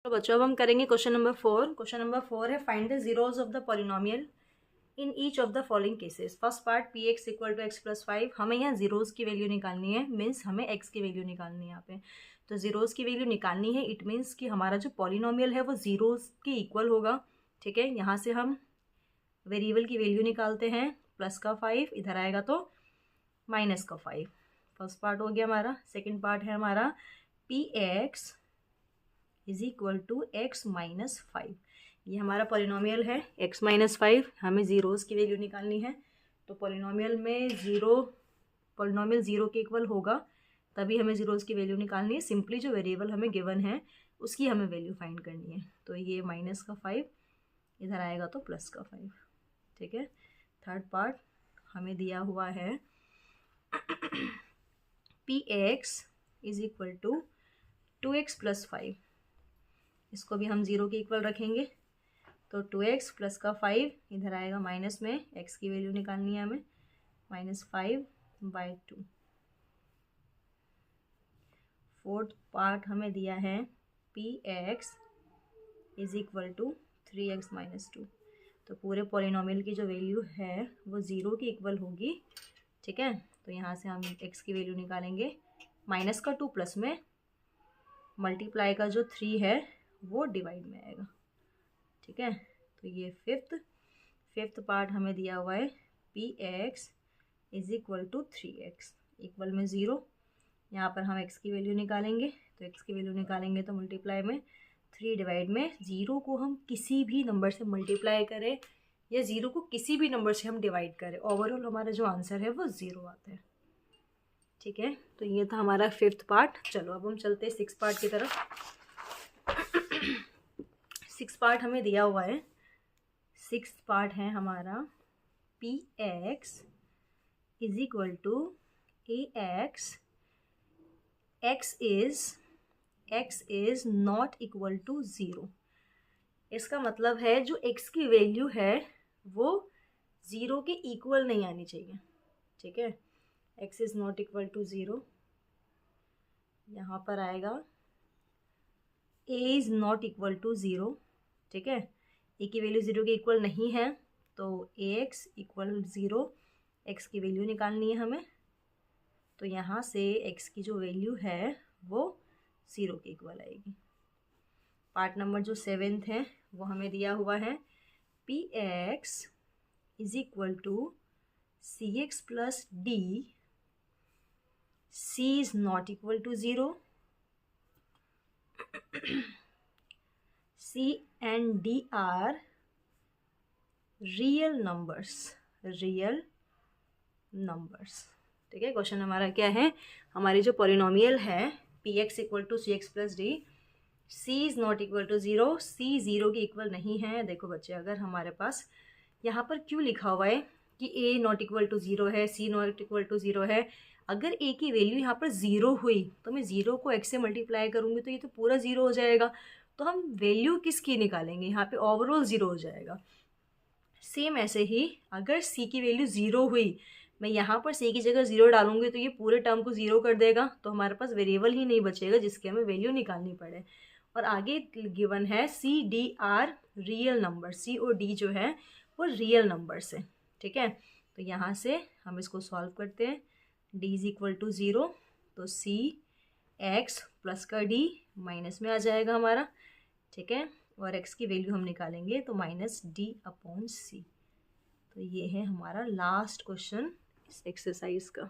तो बच्चों अब हम करेंगे क्वेश्चन नंबर 4। क्वेश्चन नंबर 4 है find the zeros of the polynomial in each of the following cases. First part P X equal to X plus 5, हमें यहाँ जीरोज की वैल्यू निकालनी है, मीन्स हमें एक्स की वैल्यू निकालनी है यहाँ पे। तो जीरोज की वैल्यू निकालनी है, इट मीन्स कि हमारा जो पॉलिनोमियल है वो जीरोज के इक्वल होगा। ठीक है, यहाँ से हम वेरिएबल की वैल्यू निकालते हैं, प्लस का 5 इधर आएगा तो माइनस का 5। फर्स्ट पार्ट हो गया हमारा। सेकेंड पार्ट है हमारा P X is equal to X minus 5, ये हमारा पॉलिनोमियल है x माइनस 5, हमें जीरोज़ की वैल्यू निकालनी है। तो पॉलिनोमियल में पॉलिनोमियल जीरो के इक्वल होगा, तभी हमें जीरोज़ की वैल्यू निकालनी है। सिंपली जो वेरिएबल हमें गिवन है उसकी हमें वैल्यू फाइंड करनी है। तो ये माइनस का 5 इधर आएगा तो प्लस का 5। ठीक है, थर्ड पार्ट हमें दिया हुआ है P X is equal to 2x plus 5, इसको भी हम जीरो के इक्वल रखेंगे। तो 2x प्लस का 5 इधर आएगा माइनस में, x की वैल्यू निकालनी है हमें, -5/2। फोर्थ पार्ट हमें दिया है P X is equal to 3x minus 2। तो पूरे पॉलिनोमियल की जो वैल्यू है वो ज़ीरो की इक्वल होगी। ठीक है, तो यहाँ से हम x की वैल्यू निकालेंगे, माइनस का 2 प्लस में, मल्टीप्लाई का जो 3 है वो डिवाइड में आएगा। ठीक है, तो ये फिफ्थ पार्ट हमें दिया हुआ है P X is equal to 3x equal में 0। यहाँ पर हम x की वैल्यू निकालेंगे, तो x की वैल्यू निकालेंगे तो मल्टीप्लाई में 3 डिवाइड में, 0 को हम किसी भी नंबर से मल्टीप्लाई करें या 0 को किसी भी नंबर से हम डिवाइड करें, ओवरऑल हमारा जो आंसर है वो 0 आता है। ठीक है, तो ये था हमारा फिफ्थ पार्ट। चलो अब हम चलते हैं सिक्स पार्ट की तरफ। सिक्स पार्ट हमें दिया हुआ है, सिक्स पार्ट है हमारा P X is equal to A X is not equal to 0। इसका मतलब है जो x की वैल्यू है वो 0 के इक्वल नहीं आनी चाहिए। ठीक है, x is not equal to 0, यहाँ पर आएगा a is not equal to 0। ठीक है, a की वैल्यू 0 के इक्वल नहीं है, तो ax इक्वल 0, x की वैल्यू निकालनी है हमें। तो यहाँ से x की जो वैल्यू है वो 0 के इक्वल आएगी। पार्ट नंबर जो 7th है वो हमें दिया हुआ है P X is equal to C X plus D, c is not equal to 0, C and D are real numbers. ठीक है, क्वेश्चन हमारा क्या है, हमारी जो पॉलिनोमियल है P X equal to C X plus D, C is not equal to 0, C 0 के equal नहीं है। देखो बच्चे, अगर हमारे पास यहाँ पर क्यों लिखा हुआ है कि a नॉट इक्वल टू 0 है, c नॉट इक्वल टू 0 है, अगर a की वैल्यू यहाँ पर 0 हुई तो मैं 0 को x से मल्टीप्लाई करूँगी तो ये तो पूरा 0 हो जाएगा। तो हम वैल्यू किसकी निकालेंगे, यहाँ पे ओवरऑल 0 हो जाएगा। सेम ऐसे ही अगर c की वैल्यू 0 हुई, मैं यहाँ पर c की जगह 0 डालूंगी तो ये पूरे टर्म को 0 कर देगा, तो हमारे पास वेरिएबल ही नहीं बचेगा जिसकी हमें वैल्यू निकालनी पड़े। और आगे गिवन है C D are real number, C और डी जो है वो रियल नंबर से। ठीक है, तो यहाँ से हम इसको सॉल्व करते हैं, d इज इक्वल टू 0, तो सी एक्स प्लस का d माइनस में आ जाएगा हमारा। ठीक है, और x की वैल्यू हम निकालेंगे तो -d/c। तो ये है हमारा लास्ट क्वेश्चन इस एक्सरसाइज का।